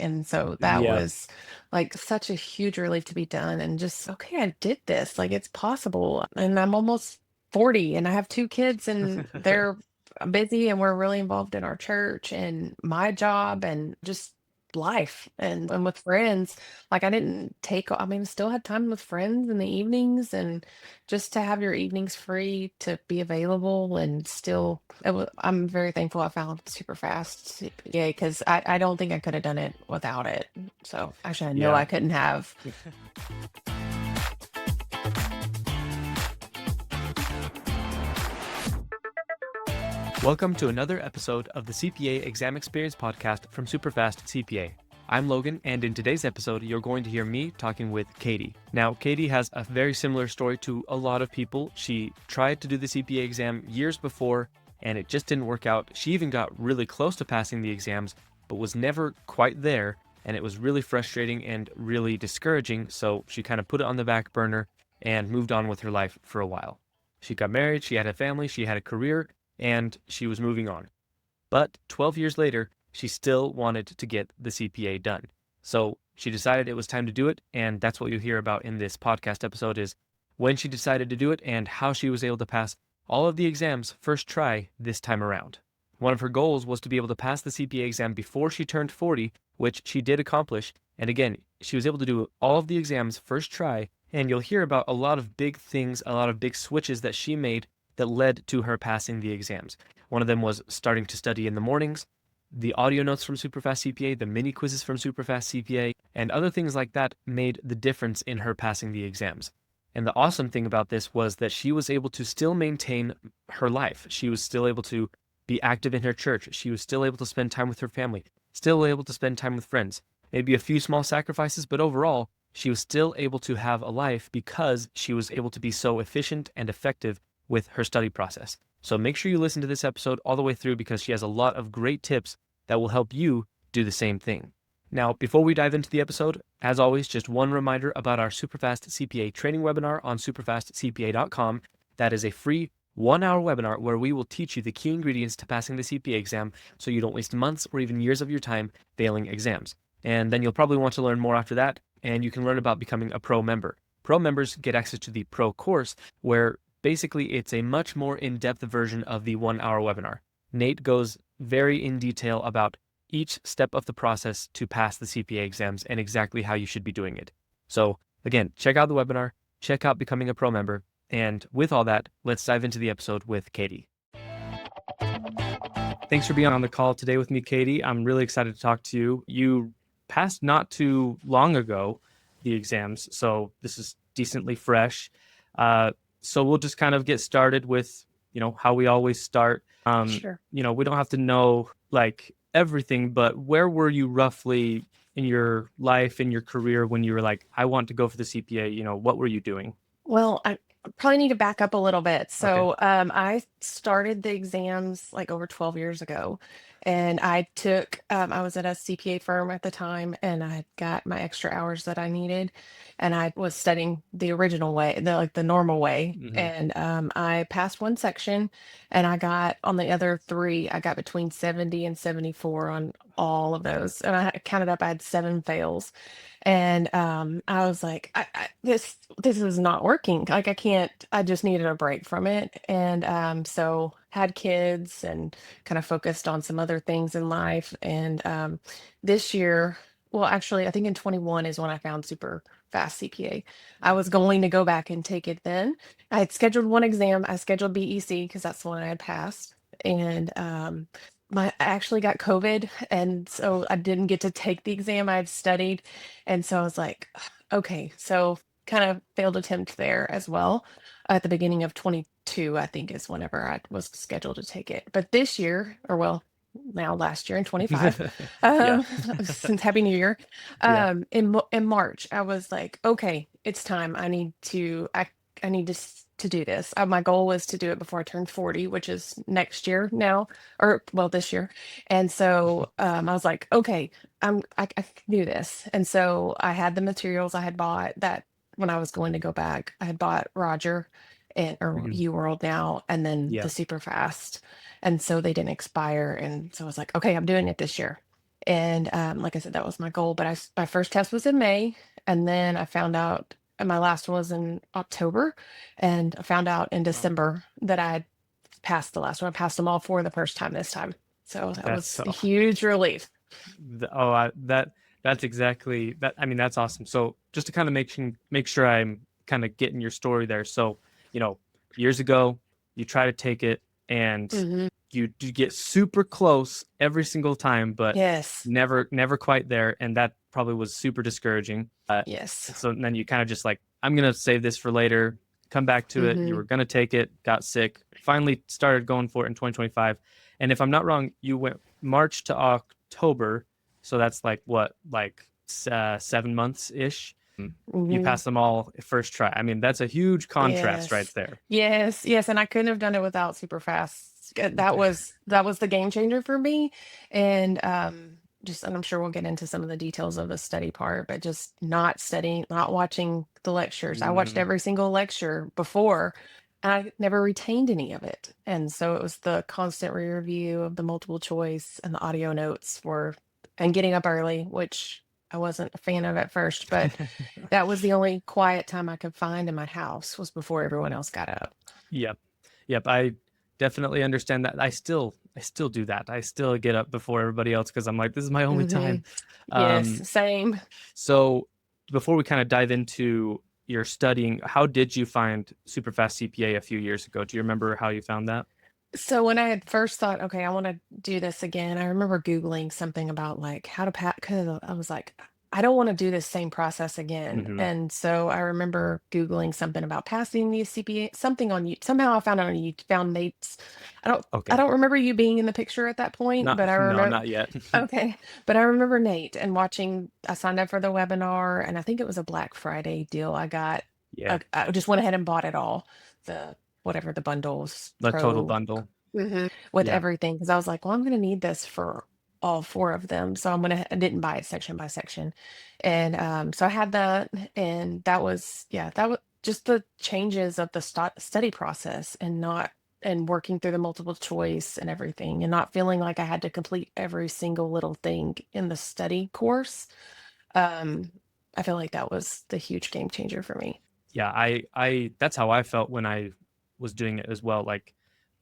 And so that Yeah. was like such a huge relief to be done and just, okay, I did this. Like it's possible. And I'm almost 40 and I have two kids and they're busy and we're really involved in our church and my job and just life and with friends. Like I didn't take, I mean, still had time with friends in the evenings and just to have your evenings free to be available and still, I'm very thankful I found super fast CPA because I don't think I could have done it without it. So actually, I know Yeah. I couldn't have. Welcome to another episode of the CPA Exam Experience Podcast from SuperfastCPA. I'm Logan, and in today's episode, you're going to hear me talking with Katie. Now, Katie has a very similar story to a lot of people. She tried to do the CPA exam years before, and it just didn't work out. She even got really close to passing the exams, but was never quite there, and it was really frustrating and really discouraging, so she kind of put it on the back burner and moved on with her life for a while. She got married, she had a family, she had a career, and she was moving on. But 12 years later, she still wanted to get the CPA done. So she decided it was time to do it, and that's what you'll hear about in this podcast episode is when she decided to do it and how she was able to pass all of the exams first try this time around. One of her goals was to be able to pass the CPA exam before she turned 40, which she did accomplish. And again, she was able to do all of the exams first try, and you'll hear about a lot of big things, a lot of big switches that she made that led to her passing the exams. One of them was starting to study in the mornings, the audio notes from SuperfastCPA, the mini quizzes from SuperfastCPA, and other things like that made the difference in her passing the exams. And the awesome thing about this was that she was able to still maintain her life. She was still able to be active in her church. She was still able to spend time with her family, still able to spend time with friends. Maybe a few small sacrifices, but overall, she was still able to have a life because she was able to be so efficient and effective with her study process. So make sure you listen to this episode all the way through because she has a lot of great tips that will help you do the same thing. Now, before we dive into the episode, as always, just one reminder about our Superfast CPA training webinar on superfastcpa.com. That is a free 1-hour webinar where we will teach you the key ingredients to passing the CPA exam so you don't waste months or even years of your time failing exams. And then you'll probably want to learn more after that, and you can learn about becoming a pro member. Pro members get access to the pro course where basically, it's a much more in-depth version of the 1-hour webinar. Nate goes very in detail about each step of the process to pass the CPA exams and exactly how you should be doing it. So again, check out the webinar, check out becoming a pro member, and with all that, let's dive into the episode with Katie. Thanks for being on the call today with me, Katie. I'm really excited to talk to you. You passed not too long ago the exams, so this is decently fresh. So we'll just kind of get started with, how we always start. Sure. We don't have to know like everything, but where were you roughly in your life, in your career when you were like, I want to go for the CPA? What were you doing? Well, I probably need to back up a little bit. Okay. So, I started the exams like over 12 years ago, and I was at a CPA firm at the time, and I got my extra hours that I needed, and I was studying the original way, the normal way, Mm-hmm. and I passed one section, and I got on the other three, I got between 70 and 74 on all of those, and I counted up, I had 7 fails. And I was like, this is not working. Like I can't, I just needed a break from it. And so had kids and kind of focused on some other things in life. And this year, well, actually, I think in 21 is when I found super fast CPA. I was going to go back and take it then. I had scheduled one exam. I scheduled BEC because that's the one I had passed. And I actually got COVID, and so I didn't get to take the exam I had studied. And so I was like, okay, so kind of failed attempt there as well. At the beginning of 22, I think is whenever I was scheduled to take it. But this year, or well, now last year in 25, Yeah. um, since Happy New Year, Yeah. in March, I was like, okay, it's time. I need to do this. My goal was to do it before I turned 40, which is next year now, or well, this year. And so I was like, okay, I can do this. And so I had the materials I had bought that when I was going to go back, I had bought Roger and or Mhm. UWorld now, and then Yeah. the super fast. And so they didn't expire. And so I was like, okay, I'm doing it this year. And like I said, that was my goal. But my first test was in May, and then I found out, and my last one was in October, and I found out in Wow. December that I had passed the last one. I passed them all for the first time this time. So that That's was a so huge relief. that's exactly that. I mean, that's awesome. So just to kind of make sure I'm kind of getting your story there. So, you know, years ago, you try to take it and Hmm. you get super close every single time, but Yes. never quite there. And that probably was super discouraging. Yes. So then you kind of just like, I'm going to save this for later, come back to it. You Hmm. were going to take it, got sick, finally started going for it in 2025. And if I'm not wrong, you went March to October. So that's like what, like 7 months ish. You Hmm. passed them all first try. I mean, that's a huge contrast right Yes. there. Yes. Yes. And I couldn't have done it without super fast. That was the game changer for me. And just, and I'm sure we'll get into some of the details of the study part, but just not studying, not watching the lectures. I watched Mm, every single lecture before. I never retained any of it. And so it was the constant re-review of the multiple choice and the audio notes and getting up early, which I wasn't a fan of at first, but that was the only quiet time I could find in my house was before everyone else got up. yep. Yep. I definitely understand that. I still do that. I still get up before everybody else because I'm like, this is my only Hmm. time. Yes, Um, same. So before we kind of dive into your studying, how did you find Superfast CPA a few years ago? Do you remember how you found that? So when I had first thought, okay, I want to do this again, I remember Googling something about like how to pass, because I was like, I don't want to do this same process again. Hmm. And so I remember Googling something about passing the CPA, something on you. Somehow I found it on you, found Nate's. I Okay. don't remember you being in the picture at that point, Not but I no, remember. not yet. Okay. But I remember Nate and watching, I signed up for the webinar, and I think it was a Black Friday deal. Yeah, I just went ahead and bought it all, the whatever the bundles, the total pro, bundle. with Yeah. everything. Cause I was like, well, I'm going to need this for all four of them. So I didn't buy it section by section. And so I had that. And that was, yeah, that was just the changes of the study process, and working through the multiple choice and everything, and not feeling like I had to complete every single little thing in the study course. Um, I feel like that was the huge game changer for me. Yeah, I that's how I felt when I was doing it as well. Like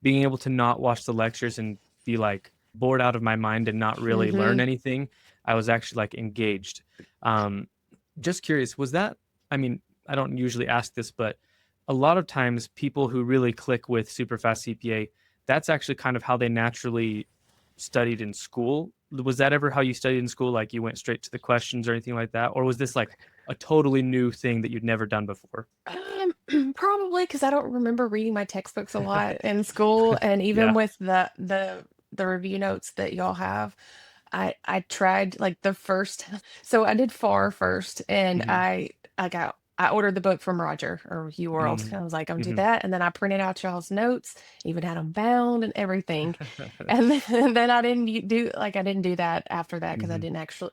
being able to not watch the lectures and be like bored out of my mind and not really learn Hmm. anything. I was actually like engaged. Um, just curious, was that, I mean, I don't usually ask this, but a lot of times people who really click with Superfast CPA, that's actually kind of how they naturally studied in school. Was that ever how you studied in school? Like you went straight to the questions or anything like that? Or was this like a totally new thing that you'd never done before? Probably because I don't remember reading my textbooks a lot in school, and even Yeah. with the review notes that y'all have, I tried like the first. So I did FAR first, and Hmm. I ordered the book from Roger or UWorld. Mm-hmm. And I was like, I'm gonna do Hmm. that, and then I printed out y'all's notes, even had them bound and everything, and then I didn't do that after that because I Hmm. didn't actually.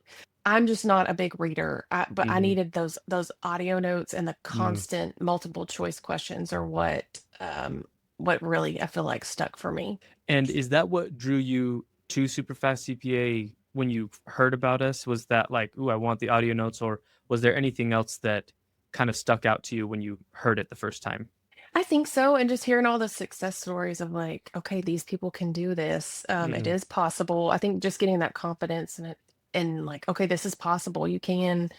I'm just not a big reader, but I Hmm. needed those audio notes, and the Hmm. constant multiple choice questions are what really I feel like stuck for me. And is that what drew you to Superfast CPA when you heard about us? Was that like, ooh, I want the audio notes, or was there anything else that kind of stuck out to you when you heard it the first time? I think so, and just hearing all the success stories of like, okay, these people can do this. It Hmm. is possible. I think just getting that confidence in it, and like, okay, this is possible. You can.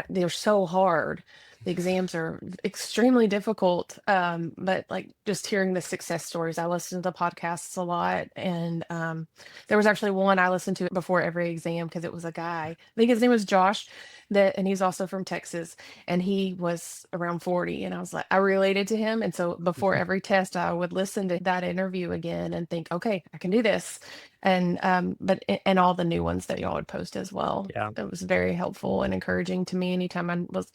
They're so hard. The exams are extremely difficult. But like just hearing the success stories, I listen to the podcasts a lot, and there was actually one I listened to before every exam because it was a guy. I think his name was Josh, and he's also from Texas, and he was around 40, and I was like, I related to him. And so before every test I would listen to that interview again and think, okay, I can do this. And and all the new ones that y'all would post as well, Yeah. it was very helpful and encouraging to me. Anytime would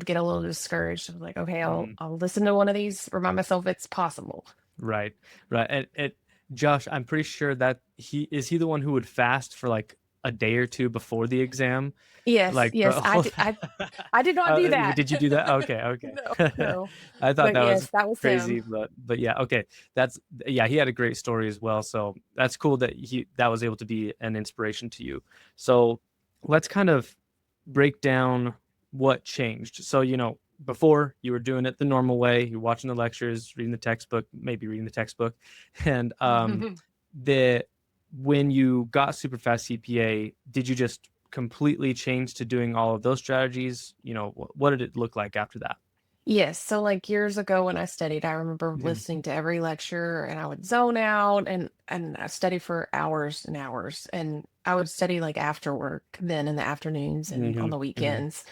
get a little discouraged, I was like, okay, Hmm. I'll listen to one of these, remind myself it's possible. Right. Right. And Josh, I'm pretty sure that he the one who would fast for like a day or two before the exam, Yes, like yes, the whole. I did not do that. Did you do that? Okay, okay. No, no. I thought But that was yes, that was crazy, him. but yeah, okay. That's yeah. He had a great story as well, so that's cool that that was able to be an inspiration to you. So let's kind of break down what changed. So before you were doing it the normal way, you're watching the lectures, reading the textbook, maybe reading the textbook, and the when you got Superfast CPA, did you just completely change to doing all of those strategies? What did it look like after that? Yes, so like years ago when I studied, I remember Mhm. listening to every lecture and I would zone out and I study for hours and hours and I would study like after work then in the afternoons and on Mhm. the Mhm. weekends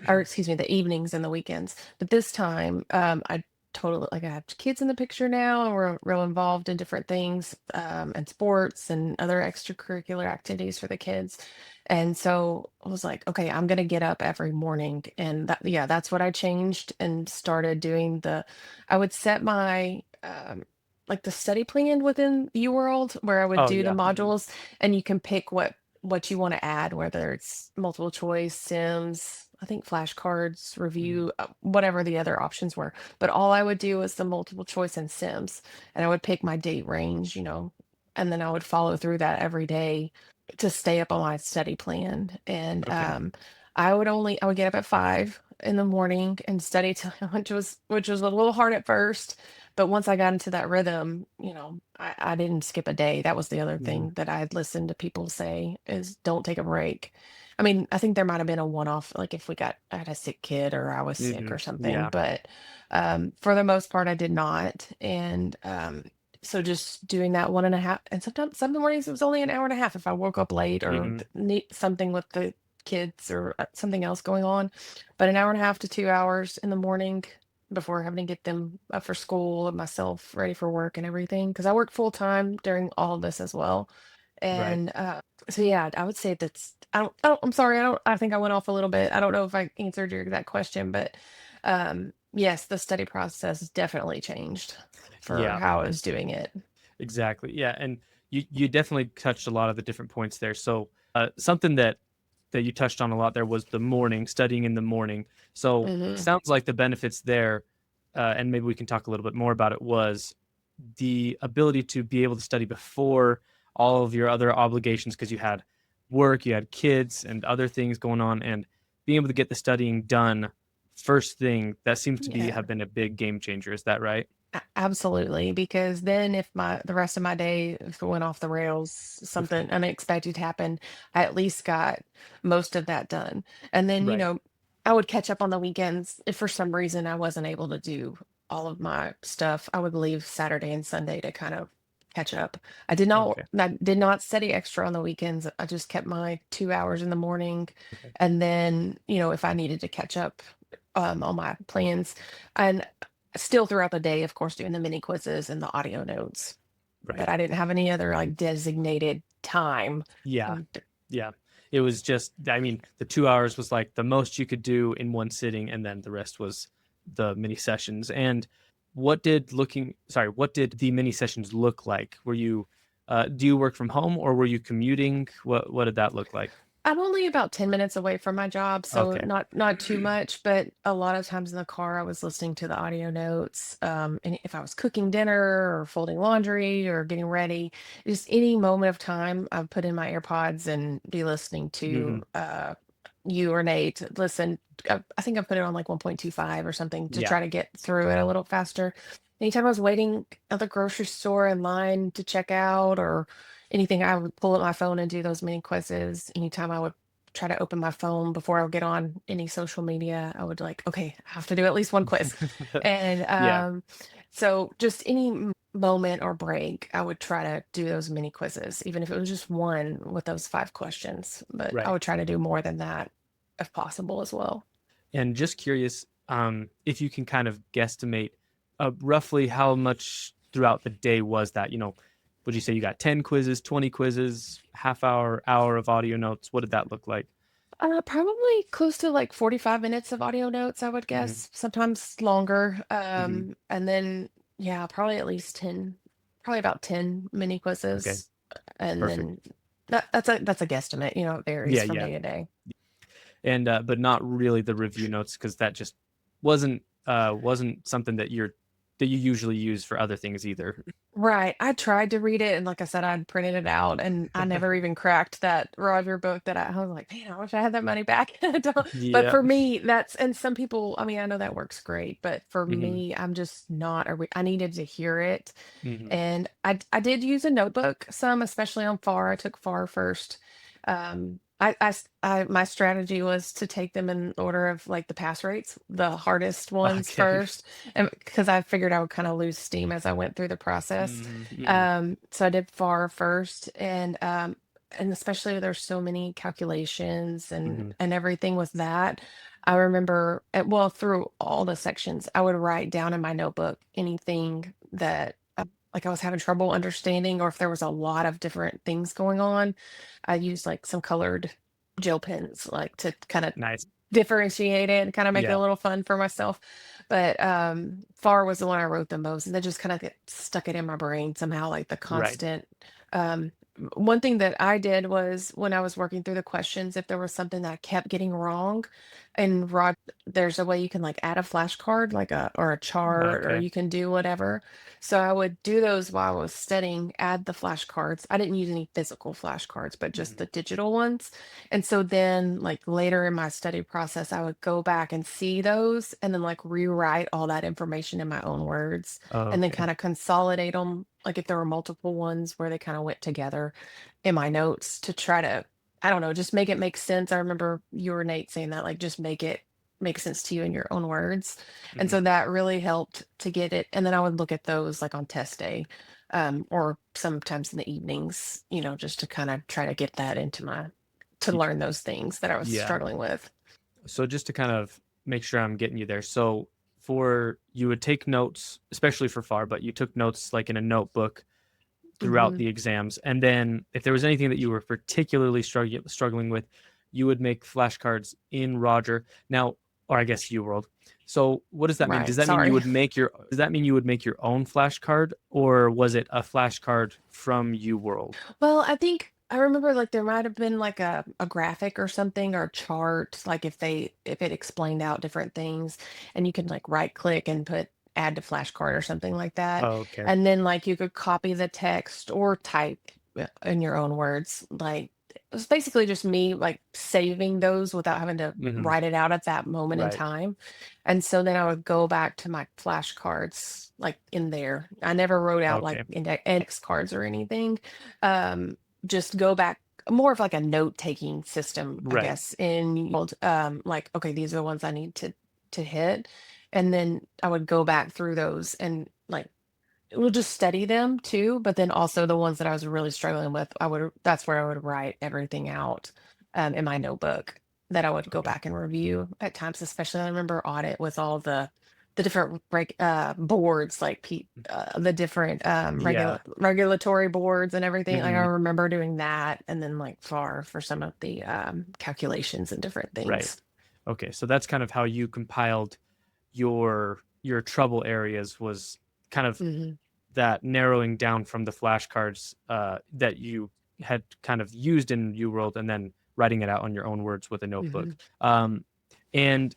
or excuse me, the evenings and the weekends. But this time, I totally like I have kids in the picture now and we're real involved in different things and sports and other extracurricular activities for the kids. And so I was like, okay, I'm gonna get up every morning. And that yeah, that's what I changed and started doing I would set my like the study plan within UWorld where I would Oh do the yeah. Mhm. modules and you can pick what you want to add, whether it's multiple choice, Sims, I think flashcards, Mhm. review, whatever the other options were. But all I would do was the multiple choice and Sims, and I would pick my date range, and then I would follow through that every day to stay up on my study plan. And Okay. I would get up at 5 in the morning and study till which was a little hard at first, but once I got into that rhythm, I didn't skip a day. That was the other Mhm. thing that I had listened to people say is don't take a break. I mean, I think there might have been a one-off, like if I had a sick kid or I was sick or Mhm. something, Yeah. but for the most part, I did not. And so just doing that 1.5, and sometimes some mornings it was only an hour and a half if I woke up late or Mhm. need something with the kids or something else going on. But an hour and a half to 2 hours in the morning before having to get them up for school and myself ready for work and everything because I work full time during all of this as well. Right. And so yeah, I would say I'm sorry, I think I went off a little bit. I don't know if I answered your exact question, but yes, the study process definitely changed for Yeah. how I was doing it. Exactly. Yeah, and you definitely touched a lot of the different points there. So something that you touched on a lot there was the morning, studying in the morning. So Hmm. sounds like the benefits there, and maybe we can talk a little bit more about it, was the ability to be able to study before all of your other obligations because you had work, you had kids, and other things going on, and being able to get the studying done first thing, that seems to be Yeah. have been a big game changer. Is that right? Absolutely, because then if the rest of my day if it went off the rails, something unexpected happened, I at least got most of that done. And then, Right. I would catch up on the weekends if for some reason I wasn't able to do all of my stuff. I would leave Saturday and Sunday to kind of catch up. Okay. I did not study extra on the weekends. I just kept my 2 hours in the morning. Okay. And then, if I needed to catch up on my plans. And still throughout the day, of course, doing the mini quizzes and the audio notes, Right. but I didn't have any other like designated time. Yeah. Um, d- Yeah. It was just, I mean, the 2 hours was like the most you could do in one sitting, and then the rest was the mini sessions. And what did the mini sessions look like? Do you work from home or were you commuting? What did that look like? I'm only about 10 minutes away from my job, so Okay. not too much, but a lot of times in the car I was listening to the audio notes. And if I was cooking dinner or folding laundry or getting ready, just any moment of time, I would put in my AirPods and be listening Hmm. to you or Nate. Listen, I think I put it on like 1.25 or something to Yeah. try to get through it a little faster. Anytime I was waiting at the grocery store in line to check out or anything, I would pull up my phone and do those mini quizzes. Anytime I would try to open my phone before I would get on any social media, I would like, okay, I have to do at least one quiz. And Yeah. so just any moment or break, I would try to do those mini quizzes, even if it was just one with those 5 questions. But I Right. would try to do more than that if possible as well. And just curious, if you can kind of guesstimate roughly how much throughout the day was that? Would you say you got 10 quizzes, 20 quizzes, half hour, hour of audio notes? What did that look like? Probably close to like 45 minutes of audio notes, I would Hmm. guess, sometimes longer. Hmm. And then, yeah, probably at least 10, probably about 10 mini Okay, quizzes. And perfect. then, That's a guesstimate. It varies Yeah, from yeah. day to day. And but not really the review notes, because that just wasn't something that you usually use for other things either. Right. I tried to read it, and like I said, I'd printed it out, and I never even cracked that Roger book that I was like, man, I wish I had that money back. But Yeah. for me, and some people, I mean, I know that works great, but for Hmm. me, I'm just not I needed to hear it. Hmm. And I did use a notebook some, especially on FAR. I took FAR first. My strategy was to take them in order of like the pass rates, the hardest ones Okay. first, and because I figured I would kind of lose steam as I went through the process. Hmm. Hmm. So I did FAR first, and especially there's so many calculations and Hmm. everything with that. I remember, well, through all the sections, I would write down in my notebook anything that like I was having trouble understanding, or if there was a lot of different things going on. I used like some colored gel pens, like to kind of Nice. differentiate it and kind of make it a Yeah. little fun for myself. But FAR was the one I wrote the most, and that just kind of stuck it in my brain somehow, like the Right. constant. Um, One thing that I did was when I was working through the questions, if there was something that I kept getting wrong, and Rod, there's a way you can like add a flashcard, like a chart, or Okay. you can do whatever. So I would do those while I was studying, add the flashcards. I didn't use any physical flashcards, but just Hmm. the digital ones. And so then, like later in my study process, I would go back and see those and then like rewrite all that information in my own words and then Okay. kind of consolidate them. Like if there were multiple ones where they kind of went together in my notes to try to, I don't know, just make it make sense. I remember you or Nate saying that, like, just make it make sense to you in your own words. And Hmm. so that really helped to get it. And then I would look at those like on test day, or sometimes in the evenings, just to kind of try to get that into to learn those things that I was Yeah. struggling with. So just to kind of make sure I'm getting you there. So for you would take notes, especially for FAR, but you took notes like in a notebook throughout Hmm. the exams. And then if there was anything that you were particularly struggling with, you would make flashcards in Roger. Now, or I guess UWorld. So what does that mean? Right. Sorry. Does that mean you would make your own flashcard, or was it a flashcard from UWorld? Well, I think I remember like there might have been like a graphic or something or a chart, like if it explained out different things, and you can like right click and put add to flashcard or something like that. Oh, okay. And then like you could copy the text or type in your own words. Like it was basically just me like saving those without having to Hmm. write it out at that moment in Right. time. And so then I would go back to my flashcards like in there. I never wrote out like Okay. index cards or anything. um just go back, more of like a note taking system, I Right. guess, in like, okay, these are the ones I need to hit. And then I would go back through those and like we'll just study them too, but then also the ones that I was really struggling with, that's where I would write everything out in my notebook that I would go Okay. back and review at times, especially I remember audit with all the different boards, like the different Yeah. regulatory boards and everything. Like I Hmm. remember doing that, and then like FAR for some of the calculations and different Right. things. Okay. So that's kind of how you compiled your trouble areas, was kind of Hmm. that narrowing down from the flashcards that you had kind of used in UWorld, and then writing it out on your own words with a notebook. Hmm. Um, and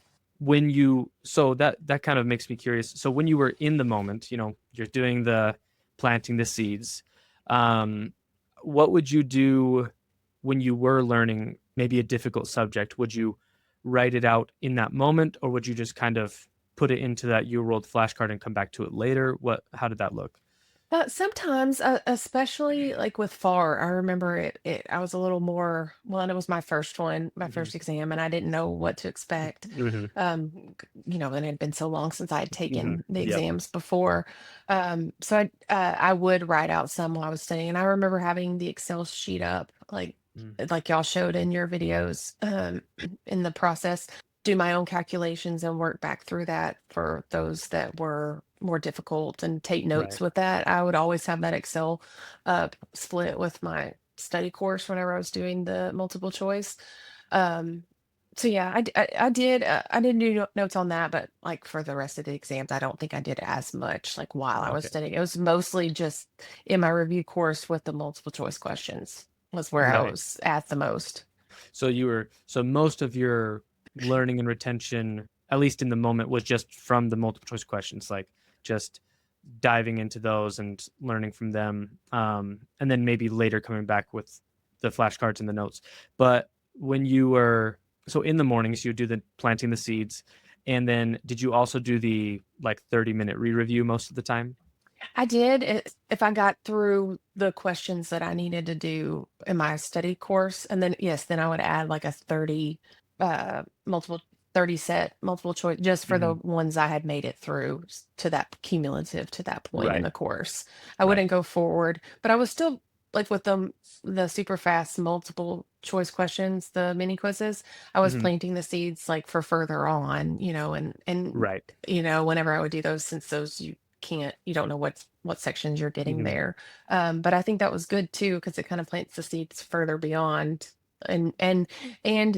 so that kind of makes me curious. So when you were in the moment, you're doing the planting the seeds. Um, what would you do when you were learning maybe a difficult subject? Would you write it out in that moment, or would you just kind of put it into that UWorld flashcard and come back to it later? How did that look? Sometimes, especially like with FAR, I remember I was a little more, well, and it was my first one, my Hmm. first exam, and I didn't know what to expect. Hmm. And it had been so long since I had Hmm. taken the Yep. exams before. So I would write out some while I was studying, and I remember having the Excel sheet up, Mm. like y'all showed in your videos, in the process, do my own calculations and work back through that for those that were more difficult and take notes Right. with that. I would always have that Excel split with my study course whenever I was doing the multiple choice. Um, so yeah, I did I didn't do notes on that, but like for the rest of the exams, I don't think I did as much like while I was Okay. studying. It was mostly just in my review course with the multiple choice questions. was where I Right. was at the most. So most of your learning and retention, at least in the moment, was just from the multiple choice questions, like just diving into those and learning from them, and then maybe later coming back with the flashcards and the notes. But when you were so in the mornings, you do the planting the seeds, and then did you also do the like 30-minute re-review most of the time? I did it if I got through the questions that I needed to do in my study course, and then yes, then I would add like a 30 multiple 30 set multiple choice just for the Hmm. ones I had made it through to that cumulative to that point in Right, the course. I right. wouldn't go forward, but I was still like with the super fast multiple choice questions, the mini quizzes, I was Hmm. planting the seeds like for further on, and Right. whenever I would do those, since those you don't know what sections you're getting Hmm. there. But I think that was good too because it kind of plants the seeds further beyond, and seeing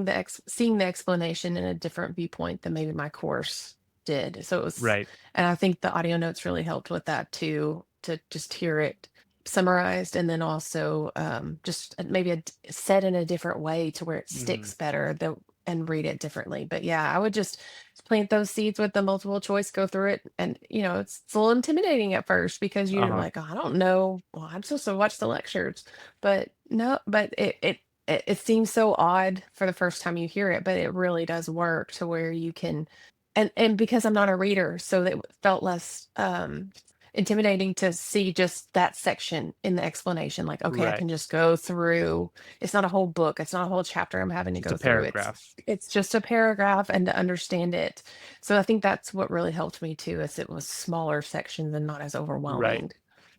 the explanation in a different viewpoint than maybe my course did. So it was, Right. and I think the audio notes really helped with that too, to just hear it summarized, and then also just maybe said in a different way to where it Hmm. sticks better, and read it differently. But yeah, I would just plant those seeds with the multiple choice, go through it, and it's a little intimidating at first because you're Uh-huh. like, "Oh, I don't know, well, I'm supposed to watch the lectures," but no, but it seems so odd for the first time you hear it, but it really does work to where you can, and because I'm not a reader, so it felt less intimidating to see just that section in the explanation. Like, okay, I Right. can just go through. It's not a whole book. It's not a whole chapter I'm having to Just a go through. It's paragraph. it's just a paragraph, and to understand it. So I think that's what really helped me too, is it was smaller sections and not as Right. overwhelming.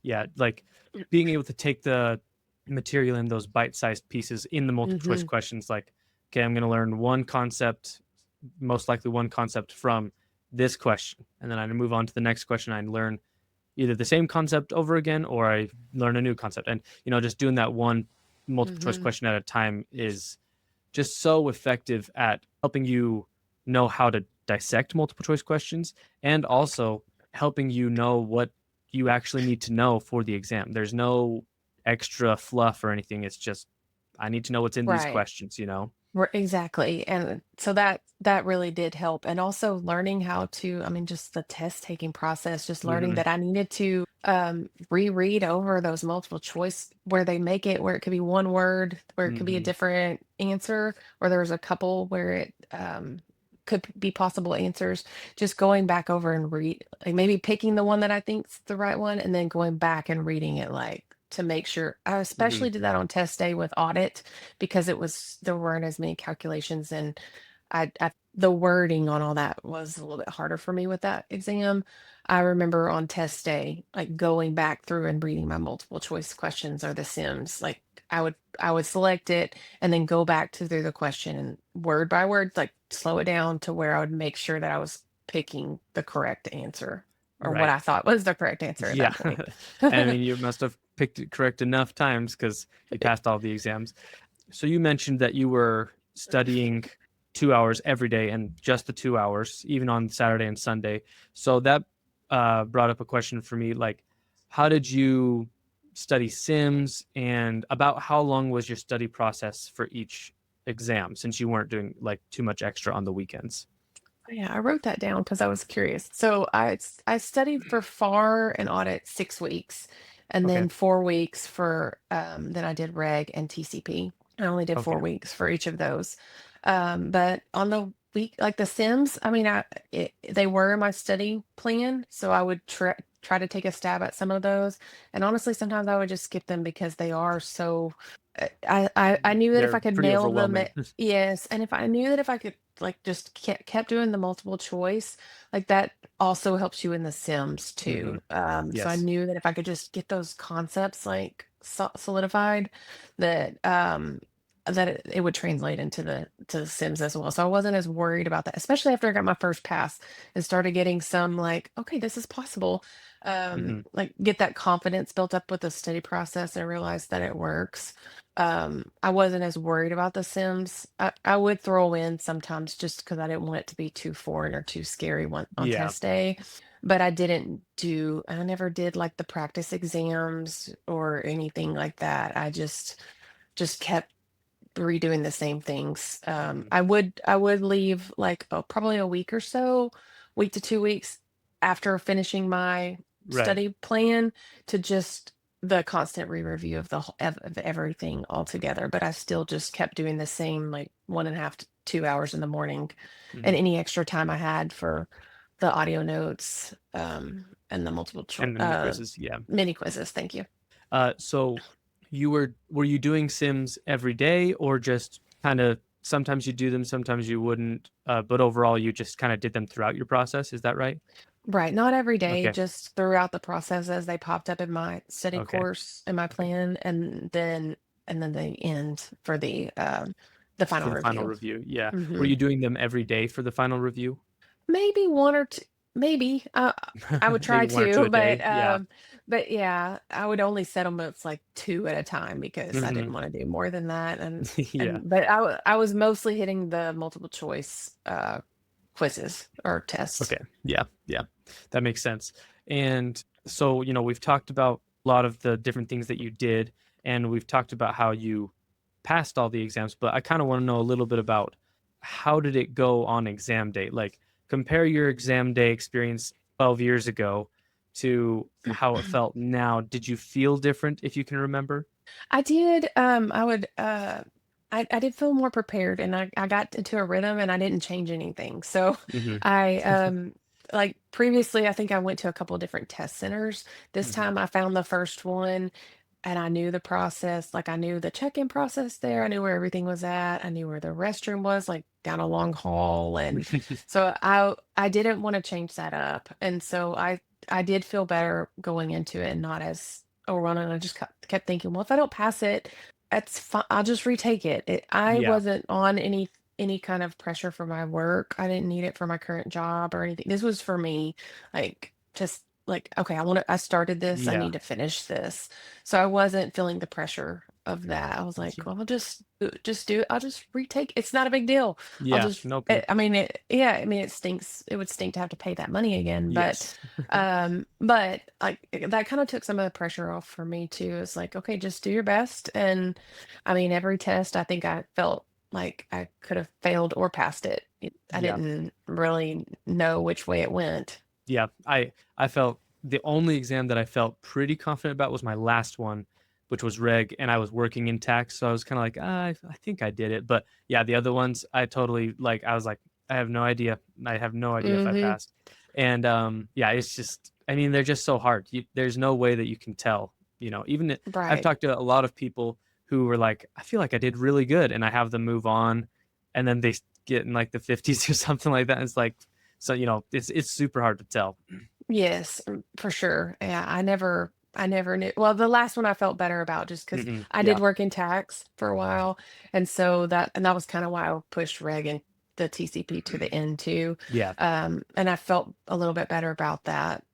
Yeah, like being able to take the material in those bite-sized pieces in the multiple choice Hmm. questions, like, okay, I'm going to learn one concept, most likely one concept from this question, and then I move on to the next question. I learn either the same concept over again, or I learn a new concept. And just doing that one multiple choice Hmm. question at a time is just so effective at helping you know how to dissect multiple choice questions, and also helping you know what you actually need to know for the exam. There's no extra fluff or anything. It's just, I need to know what's in these Right. questions. Exactly. And so that really did help. And also learning how to, I mean, just the test taking process, just learning Hmm. that I needed to reread over those multiple choice where they make it where it could be one word, where it could be a Hmm. different answer, or there was a couple where it could be possible answers. Just going back over and read, like maybe picking the one that I think's the right one, and then going back and reading it like to make sure. I Hmm. especially did that on test day with audit because there weren't as many calculations, and the wording on all that was a little bit harder for me with that exam. I remember on test day, like going back through and reading my multiple choice questions or the Sims. Like I would select it and then go back to through the question and word by word, like slow it down to where I would make sure that I was picking the correct answer or what Right. I thought was the correct answer at Yeah. that point. I mean, you must have picked it correct enough times because you passed all the exams. So you mentioned that you were studying 2 hours every day and just the 2 hours, even on Saturday and Sunday. So that brought up a question for me, like, how did you study Sims, and about how long was your study process for each exam, since you weren't doing like too much extra on the weekends? Yeah, I wrote that down because I was curious. So I studied for FAR and audit 6 weeks, and Okay. then 4 weeks for then I did reg and TCP. I only did Okay. 4 weeks for each of those. But on the week, like the Sims, I mean, they were in my study plan, so I would try to take a stab at some of those. And honestly, sometimes I would just skip them because they are so. I knew that if They're I could pretty nail them, overwhelming. yes, and if I knew that if I could like just kept doing the multiple choice, like that also helps you in the Sims Hmm. too. So I Yes. knew that if I could just get those concepts like solidified, that it would translate into the Sims as well. So I wasn't as worried about that, especially after I got my first pass and started getting some like, okay, this is possible. Hmm. Like get that confidence built up with the study process and realize that it works. I wasn't as worried about the Sims. I would throw in sometimes just because I didn't want it to be too foreign or too scary on Yeah. test day. but I never did like the practice exams or anything like that. I just kept redoing the same things. Mhm. I would leave like probably a week or so, week to 2 weeks after finishing my Right. study plan to just the constant re-review of of everything altogether. But I still just kept doing the same like 1.5 to 2 hours in the morning, and Mhm. any extra time I had for the audio notes and the And the mini quizzes, yeah. mini quizzes. Thank you. So were you doing sims every day, or just kind of sometimes you do them, sometimes you wouldn't, but overall you just kind of did them throughout your process? Is that right? Right, not every day, Okay. just throughout the process as they popped up in my study Okay. course and my Okay. plan, and then they end for the For final the final review. review, yeah. Were hmm you doing them every day for the final review? Maybe one or two, maybe. I would try Maybe one or two to, a day. Yeah. but yeah, I would only set them up like two at a time because I Hmm. didn't want to do more than that, Yeah. but I was mostly hitting the multiple choice quizzes or tests. Okay. Yeah. Yeah. That makes sense. And so, we've talked about a lot of the different things that you did, and we've talked about how you passed all the exams, but I kind of want to know a little bit about how did it go on exam day? Like, compare your exam day experience 12 years ago to how it felt now. Did you feel different, if you can remember? I did, I did feel more prepared, and I got into a rhythm and I didn't change anything. So Hmm. I, like previously, I think I went to a couple of different test centers. This Hmm. time I found the first one and I knew the process. Like I knew the check-in process there. I knew where everything was at. I knew where the restroom was, like down a long hall. And so I didn't want to change that up. And so I did feel better going into it and not as overwhelming. I just kept thinking, well, if I don't pass it, that's fine. I'll just retake it. I Yeah. wasn't on any kind of pressure for my work. I didn't need it for my current job or anything. This was for me, like just like, okay, I started this, I Yeah. need to finish this. So I wasn't feeling the pressure of that. I was like, well, I'll just do it. I'll just retake. It's not a big deal. I'll Yeah. just Nope. I mean yeah, I mean it stinks. It would stink to have to pay that money again, Yes. but like that kind of took some of the pressure off for me too. It's like, okay, just do your best. And I mean, every test I think I felt like I could have failed or passed it. I Yeah. didn't really know which way it went. Yeah, I felt the only exam that I felt pretty confident about was my last one, which was reg, and I was working in tax, so I was kind of like, I think I did it. But yeah, the other ones, I totally like. I was like, I have no idea. I have no idea if I hmm passed. And yeah, it's just, I mean, they're just so hard. There's no way that you can tell. I've Right. talked to a lot of people who were like, I feel like I did really good, and I have them move on, and then they get in like the 50s or something like that. And it's like, so it's super hard to tell. Yes, for sure. Yeah, I never knew. Well, the last one I felt better about just because Hmm. I did Yeah, work in tax for a while, and so that was kind of why I pushed reg and the TCP to the end too. yeah. And I felt a little bit better about that.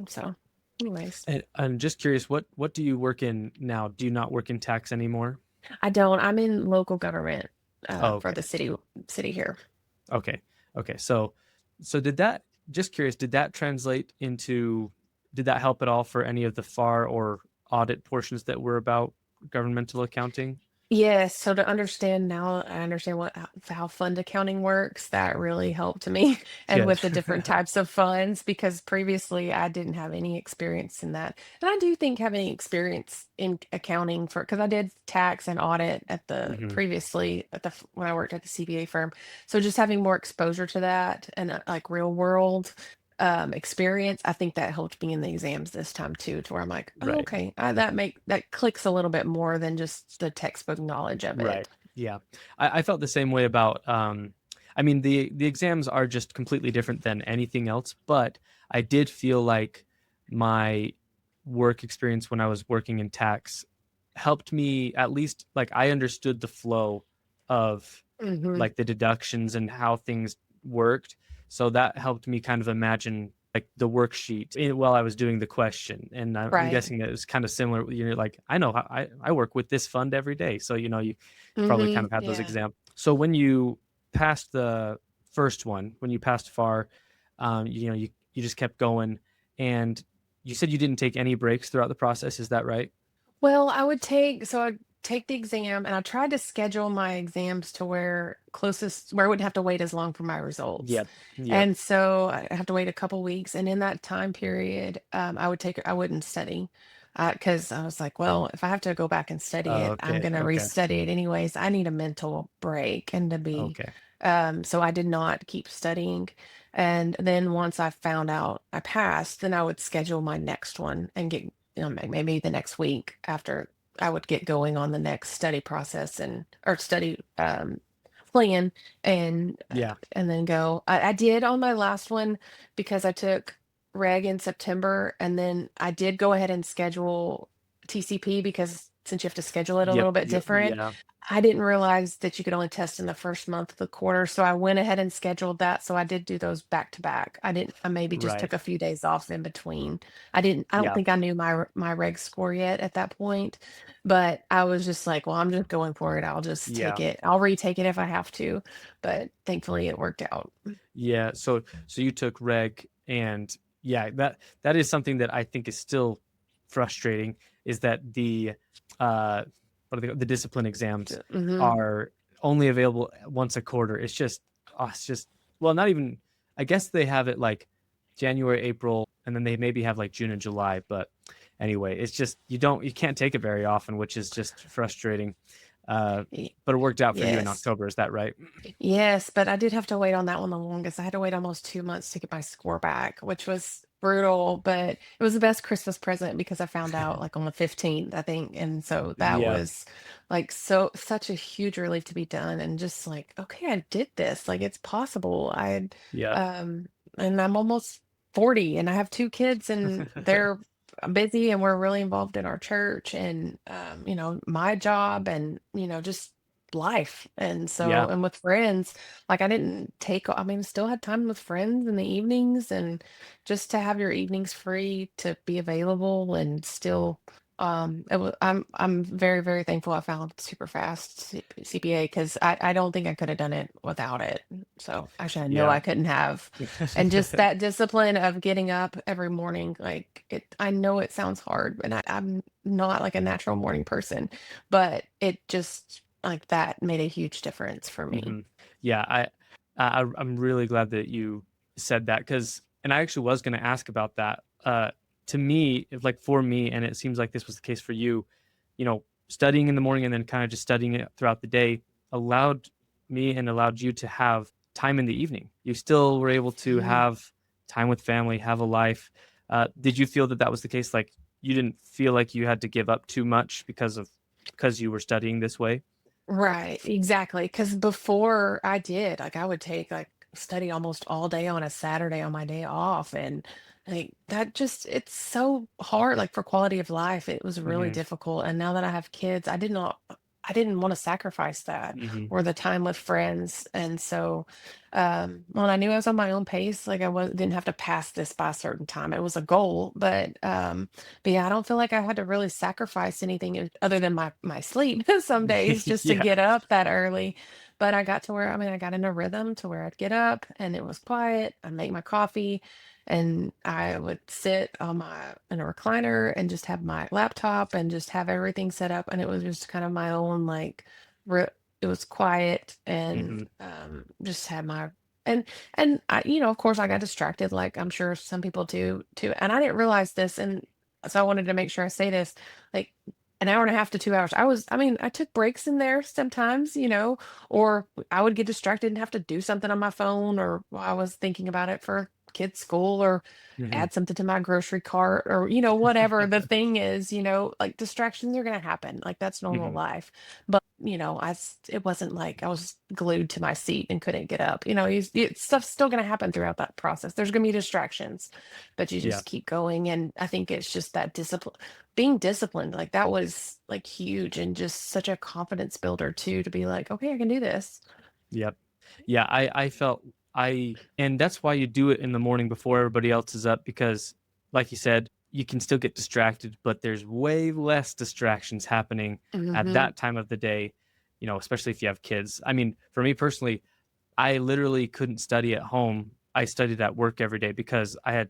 So, anyways, And I'm just curious, what do you work in now? Do you not work in tax anymore? I don't. I'm in local government Oh, for okay, the city here. okay, okay. So did that? Just curious, did that translate into? Did that help at all for any of the FAR or audit portions that were about governmental accounting? Yes, so to understand now, I understand how fund accounting works. That really helped me, and Good. with the different types of funds, because previously I didn't have any experience in that. And I do think having experience in accounting for because I did tax and audit at the Hmm. previously when I worked at the CPA firm. So just having more exposure to that and like real world experience, I think that helped me in the exams this time too, to where I'm like, oh, Right. okay, that clicks a little bit more than just the textbook knowledge of Right. it. Yeah. I felt the same way about I mean the exams are just completely different than anything else, but I did feel like my work experience when I was working in tax helped me at least like I understood the flow of hmm like the deductions and how things worked. So that helped me kind of imagine like the worksheet while I was doing the question. And I'm Right. guessing that it was kind of similar. You're like, I know how I work with this fund every day. So, you probably kind of had those Yeah. examples. So when you passed the first one, when you passed FAR, you just kept going. And you said you didn't take any breaks throughout the process. Is that right? Well, I'd take the exam, and I tried to schedule my exams to where I wouldn't have to wait as long for my results. Yep. Yep. And so I have to wait a couple weeks, and in that time period, I wouldn't study, because I was like, well, if I have to go back and study it, I'm Okay. gonna Okay. restudy it anyways. I need a mental break and to be, Okay. so I did not keep studying. And then once I found out I passed, then I would schedule my next one and get, maybe the next week after I would get going on the next study process and or study plan Yeah. and then go. I did on my last one because I took reg in September, and then I did go ahead and schedule TCP because since you have to schedule it a Yep. little bit Yep. different, Yeah. I didn't realize that you could only test in the first month of the quarter. So I went ahead and scheduled that. So I did do those back to back. I maybe just Right. took a few days off in between. I don't Yeah. think I knew my reg score yet at that point, but I was just like, well, I'm just going for it. I'll just take Yeah. it. I'll retake it if I have to. But thankfully it worked out. Yeah. So you took reg, and yeah, that is something that I think is still frustrating, is that the uh what are the discipline exams Hmm. are only available once a quarter. It's just, well, not even, I guess they have it like January, April, and then they maybe have like June and July, but anyway, it's just you can't take it very often, which is just frustrating. Uh but it worked out for you in Yes. October, is that right? Yes, but I did have to wait on that one the longest. I had to wait almost 2 months to get my score back, which was brutal, but it was the best Christmas present because I found out like on the 15th, I think. And so that Yeah. was like such a huge relief to be done and just like, okay, I did this. Like it's possible. Yeah. Um and I'm almost 40 and I have two kids and they're busy and we're really involved in our church and my job and just life. And so, Yeah. and with friends, like I mean, still had time with friends in the evenings and just to have your evenings free to be available and still, I'm very, very thankful I found CPA because I don't think I could have done it without it. So actually, I know Yeah. I couldn't have. And just that discipline of getting up every morning, I know it sounds hard, and I'm not like a natural morning person, but it just like that made a huge difference for me. hmm Yeah, I'm really glad that you said that, because, and I actually was going to ask about that. To me, like for me, and it seems like this was the case for you, studying in the morning and then kind of just studying it throughout the day allowed me and allowed you to have time in the evening. You still were able to Mhm. have time with family, have a life. Did you feel that that was the case? Like you didn't feel like you had to give up too much because you were studying this way? Right, exactly. Because before I did, like, I would study almost all day on a Saturday on my day off, and, like, it's so hard, like, for quality of life, it was really hmm difficult, and now that I have kids, I didn't wanna sacrifice that hmm or the time with friends, and so, when I knew I was on my own pace, like, didn't have to pass this by a certain time, it was a goal, but yeah, I don't feel like I had to really sacrifice anything other than my sleep some days just to Yeah. get up that early. But I got to where, I mean, I got in a rhythm to where I'd get up and it was quiet. I'd make my coffee and I would sit in a recliner and just have my laptop and just have everything set up. And it was just kind of my own re- it was quiet and hmm just had my and of course, I got distracted, like I'm sure some people do too. And I didn't realize this, and so I wanted to make sure I say this. Like an hour and a half to 2 hours. I mean, I took breaks in there sometimes, or I would get distracted and have to do something on my phone, or while I was thinking about it for kids' school, or hmm add something to my grocery cart, or whatever the thing is. Like distractions are gonna happen. Like that's normal hmm life. But it wasn't like I was glued to my seat and couldn't get up. Stuff's still going to happen throughout that process. There's going to be distractions, but you Yeah. just keep going. And I think it's just that being disciplined. Like that was like huge and just such a confidence builder too, to be like, okay, I can do this. Yep. Yeah. I felt and that's why you do it in the morning before everybody else is up, because, like you said, you can still get distracted, but there's way less distractions happening at Hmm. that time of the day, especially if you have kids. I mean, for me personally, I literally couldn't study at home I studied at work every day because I had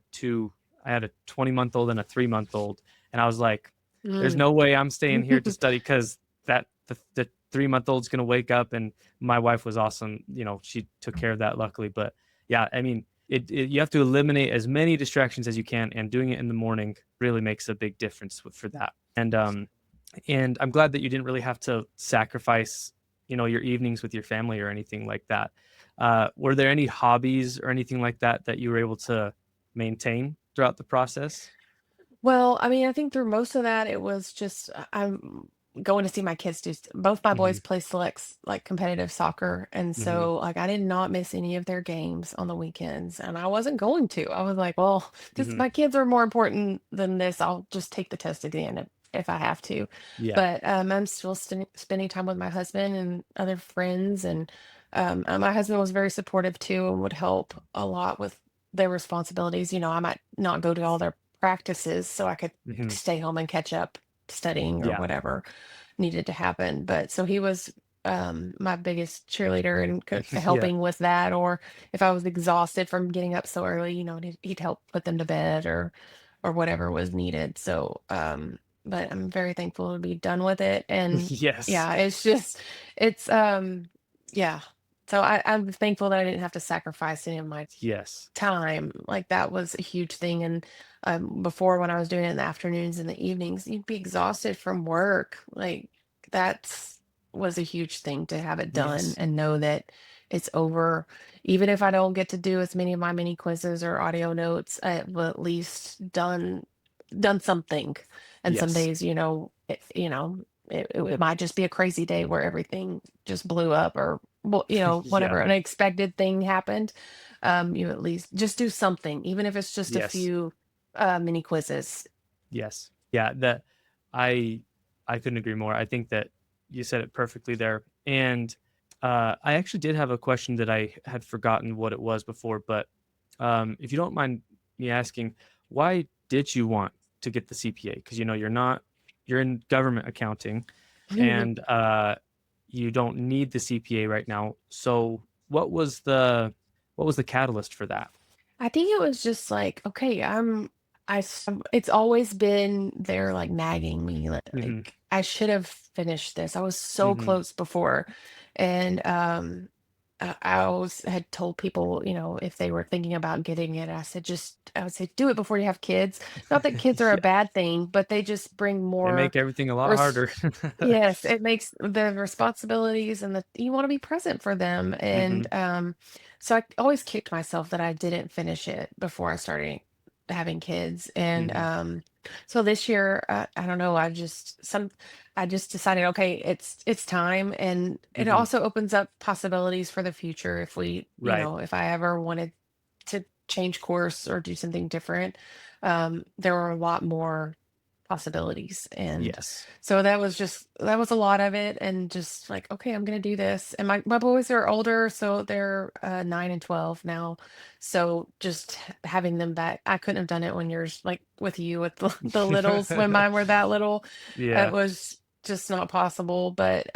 a 20-month-old and a 3-month-old. And I was like, there's Mm. no way I'm staying here to study because the 3-month-old's going to wake up. And my wife was awesome. She took care of that luckily. But yeah, I mean, you have to eliminate as many distractions as you can. And doing it in the morning really makes a big difference for that. And I'm glad that you didn't really have to sacrifice, your evenings with your family or anything like that. Were there any hobbies or anything like that you were able to maintain throughout the process? Well, I mean, I think through most of that, it was just I'm going to see my kids do. Both my Hmm. boys play selects like competitive soccer, and Hmm. so like I did not miss any of their games on the weekends, and I wasn't going to. I was like, well, this Hmm. my kids are more important than this. I'll just take the test again if I have to. Yeah. But I'm still spending time with my husband and other friends, and my husband was very supportive too and would help a lot with their responsibilities. I might not go to all their practices so I could Hmm. stay home and catch up studying or Yeah. whatever needed to happen. But so he was my biggest cheerleader and Yeah. helping with that. Or if I was exhausted from getting up so early, he'd help put them to bed or whatever was needed. So, but I'm very thankful to be done with it. And Yes. yeah, it's yeah. So I'm thankful that I didn't have to sacrifice any of my Yes. time. Like that was a huge thing. And before, when I was doing it in the afternoons and the evenings, you'd be exhausted from work. Like that's was a huge thing to have it done Yes. and know that it's over. Even if I don't get to do as many of my mini quizzes or audio notes, I've at least done something. And some Yes. days, it might just be a crazy day where everything just blew up or well, Yeah. whatever unexpected thing happened. You at least just do something, even if it's just a Yes. few mini quizzes. Yes. Yeah. That I I couldn't agree more. I think that you said it perfectly there. And I actually did have a question that I had forgotten what it was before, but if you don't mind me asking, why did you want to get the CPA? Because you're in government accounting, and you don't need the CPA right now. So what was the catalyst for that? I think it was just like, okay, it's always been there like nagging me Hmm. like I should have finished this. I was so Hmm. close before. And I always had told people, if they were thinking about getting it, I would say do it before you have kids. Not that kids are a Yeah, bad thing, but they just bring they more make everything a lot res- harder. yes, it makes the responsibilities and you want to be present for them. Hmm. And so I always kicked myself that I didn't finish it before I started having kids. And Hmm. so this year, I don't know, I just decided, okay, it's time. And it Hmm. also opens up possibilities for the future if Right. if I ever wanted to change course or do something different. There were a lot more possibilities. And Yes. so that was a lot of it. And just like, okay, I'm gonna do this. And my boys are older, so they're 9 and 12 now. So just having them back, I couldn't have done it when you're like with you with the littles when mine were that little. It Yeah. was just not possible. But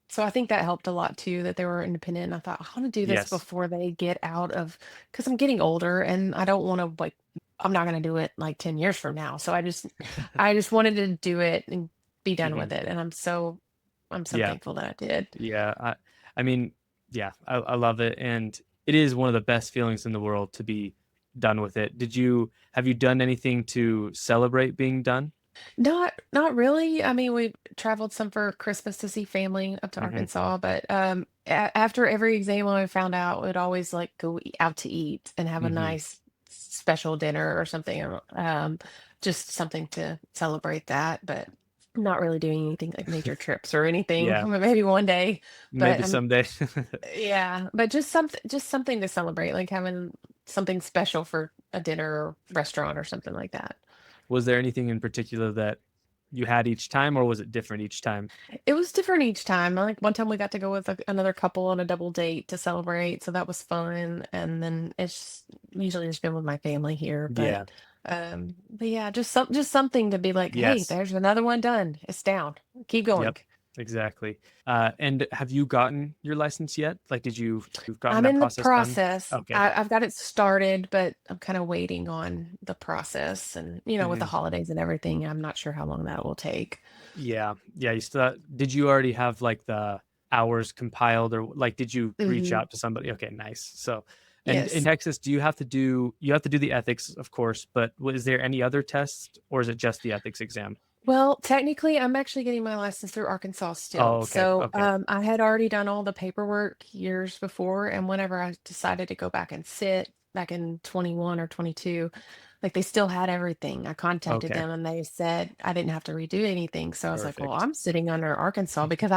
so I think that helped a lot too, that they were independent. And I thought, I want to do this Yes. before they get out of, because I'm getting older and I don't want to like I'm not going to do it like 10 years from now. So I just wanted to do it and be done Hmm. with it. And I'm so Yeah. thankful that I did. Yeah. I mean, yeah, I love it. And it is one of the best feelings in the world to be done with it. Have you done anything to celebrate being done? Not really. I mean, we traveled some for Christmas to see family up to Hmm. Arkansas, but after every exam when I found out, we'd always like go out to eat and have a Hmm. nice special dinner or something. Just something to celebrate that, but not really doing anything like major trips or anything. Yeah. Maybe one day, but Maybe someday. yeah, but just something to celebrate, like having something special for a dinner or restaurant or something like that. Was there anything in particular that you had each time, or was it different each time? It was different each time. Like one time we got to go with another couple on a double date to celebrate, so that was fun. And then it's usually just been with my family here, Yeah. but yeah, just something to be like, hey, Yes. there's another one done. It's down. Keep going. Yep. Exactly. And have you gotten your license yet? Like, you've gotten I'm that in the process done? process. Okay. I've got it started, but I'm kind of waiting on the process. And, with the Mhm. holidays and everything, I'm not sure how long that will take. Yeah. Yeah. You still, did you already have like the hours compiled, or like, did you reach Hmm. out to somebody? Okay, nice. So, and in Yes. Texas, do you have to do the ethics, of course, but is there any other tests, or is it just the ethics exam? Well, technically, I'm actually getting my license through Arkansas still. Oh, okay. So Okay. I had already done all the paperwork years before. And whenever I decided to go back and sit back in 21 or 22, like they still had everything. I contacted Okay. them and they said I didn't have to redo anything. So I was like, well, Perfect. I'm sitting under Arkansas because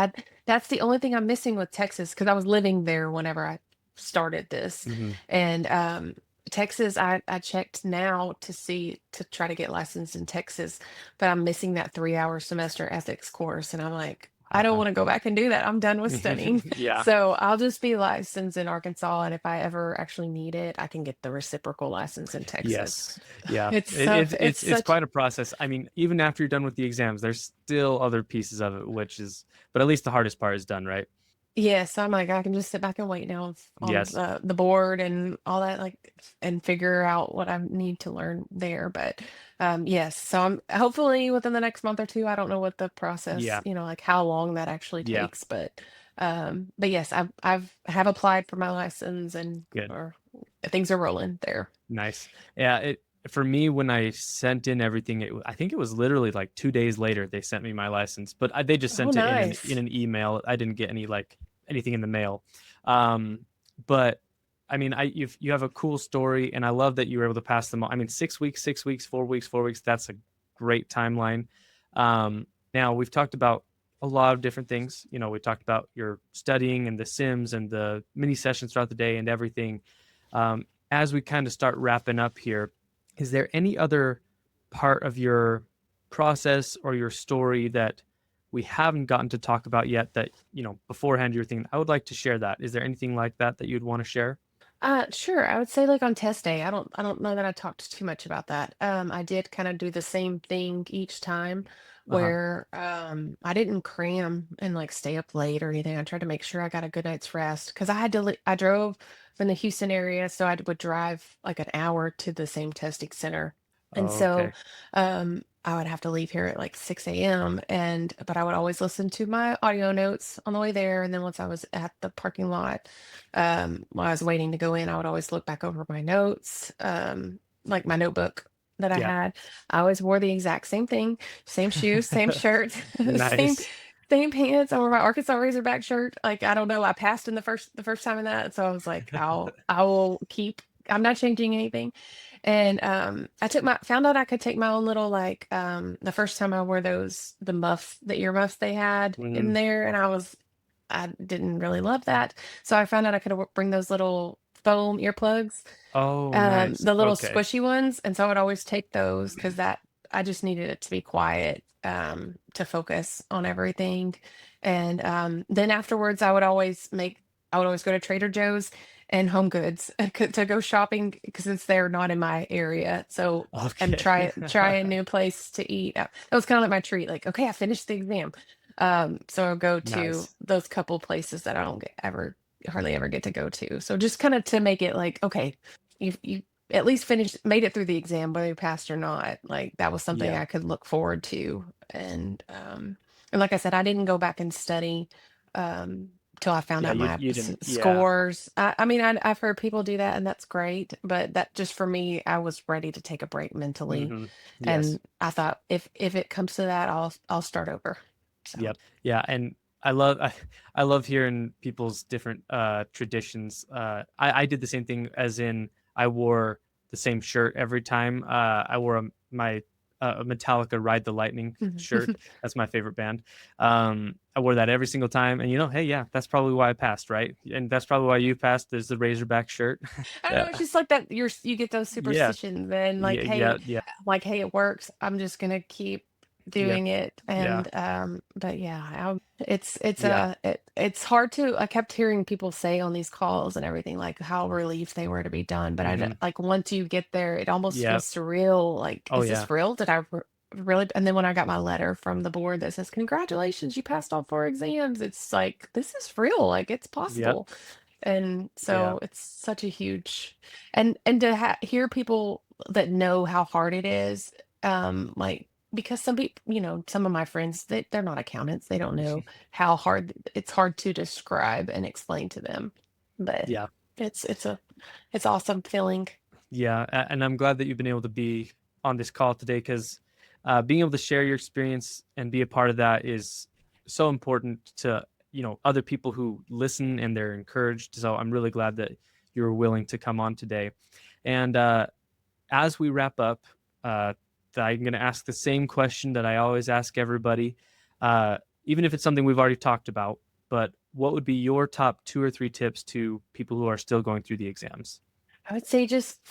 that's the only thing I'm missing with Texas because I was living there whenever I started this. Hmm. And Texas, I checked now to try to get licensed in Texas, but I'm missing that 3-hour semester ethics course. And I'm like, I don't want to go back and do that. I'm done with studying. Yeah. So I'll just be licensed in Arkansas. And if I ever actually need it, I can get the reciprocal license in Texas. Yes. Yeah. It's It, so it's it's it's it's such quite a process. I mean, even after you're done with the exams, there's still other pieces of it, but at least the hardest part is done, right? Yes, I'm like, I can just sit back and wait now on Yes. the board and all that, like, and figure out what I need to learn there. But yes, so I'm hopefully within the next month or two. I don't know what the process, Yeah. like how long that actually Yeah. takes, but yes, have applied for my license and Good. or things are rolling there. Nice. Yeah. For me, when I sent in everything, I think it was literally like 2 days later they sent me my license, but they just Oh, sent it in nice. an email. I didn't get anything in the mail. Um, but I mean, you have a cool story, and I love that you were able to pass them all. I mean, 6 weeks, 6 weeks, 4 weeks, 4 weeks. That's a great timeline. Now we've talked about a lot of different things. We talked about your studying and the sims and the mini sessions throughout the day and everything. As we kind of start wrapping up here, is there any other part of your process or your story that we haven't gotten to talk about yet that, beforehand you're thinking, I would like to share that? Is there anything like that that you'd want to share? Sure. I would say like on test day. I don't know that I talked too much about that. I did kind of do the same thing each time Uh-huh. where I didn't cram and like stay up late or anything. I tried to make sure I got a good night's rest because I drove from the Houston area, so I would drive like an hour to the same testing center. And so Okay. I would have to leave here at like 6 a.m. But I would always listen to my audio notes on the way there. And then once I was at the parking lot, while I was waiting to go in, I would always look back over my notes, like my notebook that I Yeah. had. I always wore the exact same thing, same shoes, same shirt, same Nice. same pants. I wore my Arkansas Razorback shirt. Like I don't know, I passed in the first time in that, so I was like, I will keep. I'm not changing anything. And I found out I could take my own little like the first time I wore the earmuffs they had in Mhm. there, and I didn't really love that. So I found out I could bring those little foam earplugs, Oh, nice. the little Okay. squishy ones. And so I would always take those because that I just needed it to be quiet, to focus on everything. And then afterwards, I would always go to Trader Joe's and Home Goods to go shopping because since they're not in my area. So and Okay. try a new place to eat. That was kind of like my treat. Like, okay, I finished the exam. So I'll go to Nice. those couple places that I don't hardly ever get to go to. So just kind of to make it like, okay, you at least made it through the exam, whether you passed or not. Like that was something Yeah. I could look forward to. And like I said, I didn't go back and study till I found Yeah, out my you didn't. Yeah. scores. I mean, I've heard people do that, and that's great. But that just for me, I was ready to take a break mentally, Hmm. Yes. and I thought if it comes to that, I'll start over. So. Yep. Yeah, and I love hearing people's different traditions. I did the same thing, as in I wore the same shirt every time. I wore my Metallica Ride the Lightning shirt. That's my favorite band. I wore that every single time, and hey, yeah, that's probably why I passed, right? And that's probably why you passed. There's the Razorback shirt. I don't know, Yeah. it's just like that you get those Yeah. superstitions and Yeah. Yeah. Yeah. like, hey, it works. I'm just gonna keep Yeah. doing it. Yeah. And but yeah, Yeah. it's hard to I kept hearing people say on these calls and everything like how relieved they were to be done. But Hmm. like once you get there, it almost Yeah. feels surreal. Like, Oh is this yeah. real? really, and then when I got my letter from the board that says, "Congratulations, you passed all 4 exams," it's like, this is real, like, it's Yep. possible. And Yeah. so it's such a huge, and to hear people that know how hard it is, like, because some people, some of my friends, they're not accountants, they don't know how hard it's hard to describe and explain to them. But Yeah. it's awesome feeling. Yeah, and I'm glad that you've been able to be on this call today because being able to share your experience and be a part of that is so important to other people who listen and they're encouraged. So I'm really glad that you were willing to come on today. And as we wrap up, uh, I'm going to ask the same question that I always ask everybody, uh, even if it's something we've already talked about. But what would be your top 2 or 3 tips to people who are still going through the exams? I would say just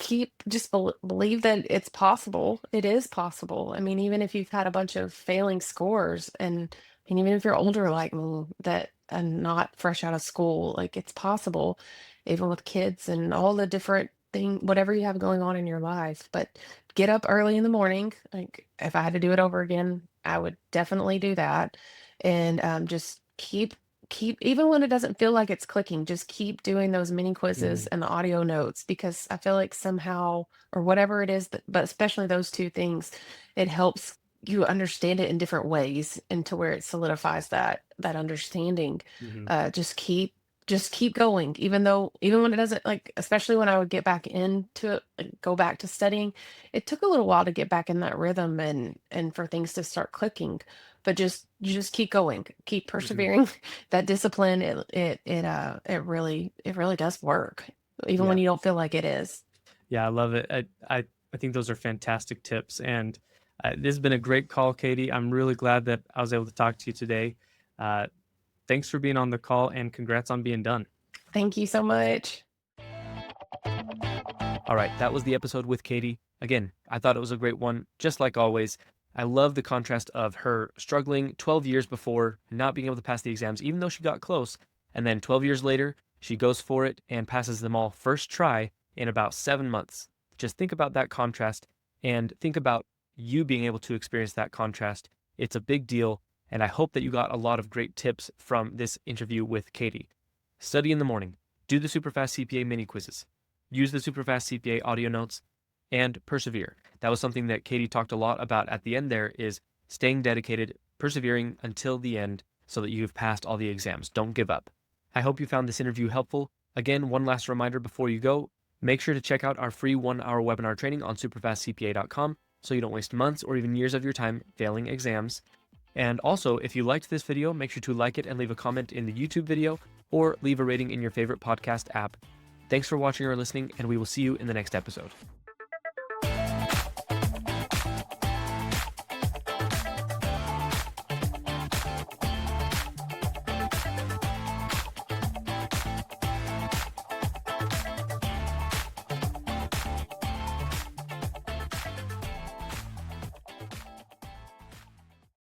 believe that it's possible. It is possible. I mean, even if you've had a bunch of failing scores, and even if you're older like me, that and not fresh out of school, like it's possible, even with kids and all the different whatever you have going on in your life. But get up early in the morning. Like if I had to do it over again, I would definitely do that. And just keep even when it doesn't feel like it's clicking, just keep doing those mini quizzes Mhm. and the audio notes, because I feel like somehow, or whatever it is that, but especially those two things, it helps you understand it in different ways, and to where it solidifies that understanding. Mhm. Just keep going, even when it doesn't, like, especially when I would get back into it, like, go back to studying, it took a little while to get back in that rhythm, and for things to start clicking. But you just keep going, keep Mhm. persevering. That discipline, it really does work, even when Yeah. you don't feel like it is. Yeah, I love it. I think those are fantastic tips. And this has been a great call, Katie. I'm really glad that I was able to talk to you today. Uh, Thanks for being on the call and congrats on being done. Thank you so much. All right, that was the episode with Katie. Again, I thought it was a great one, just like always. I love the contrast of her struggling 12 years before, not being able to pass the exams, even though she got close. And then 12 years later, she goes for it and passes them all first try in about 7 months. Just think about that contrast and think about you being able to experience that contrast. It's a big deal. And I hope that you got a lot of great tips from this interview with Katie. Study in the morning, do the Superfast CPA mini quizzes, use the Superfast CPA audio notes, and persevere. That was something that Katie talked a lot about at the end there, is staying dedicated, persevering until the end so that you've passed all the exams. Don't give up. I hope you found this interview helpful. Again, one last reminder before you go, make sure to check out our free 1-hour webinar training on superfastcpa.com so you don't waste months or even years of your time failing exams. And also, if you liked this video, make sure to like it and leave a comment in the YouTube video or leave a rating in your favorite podcast app. Thanks for watching or listening, and we will see you in the next episode.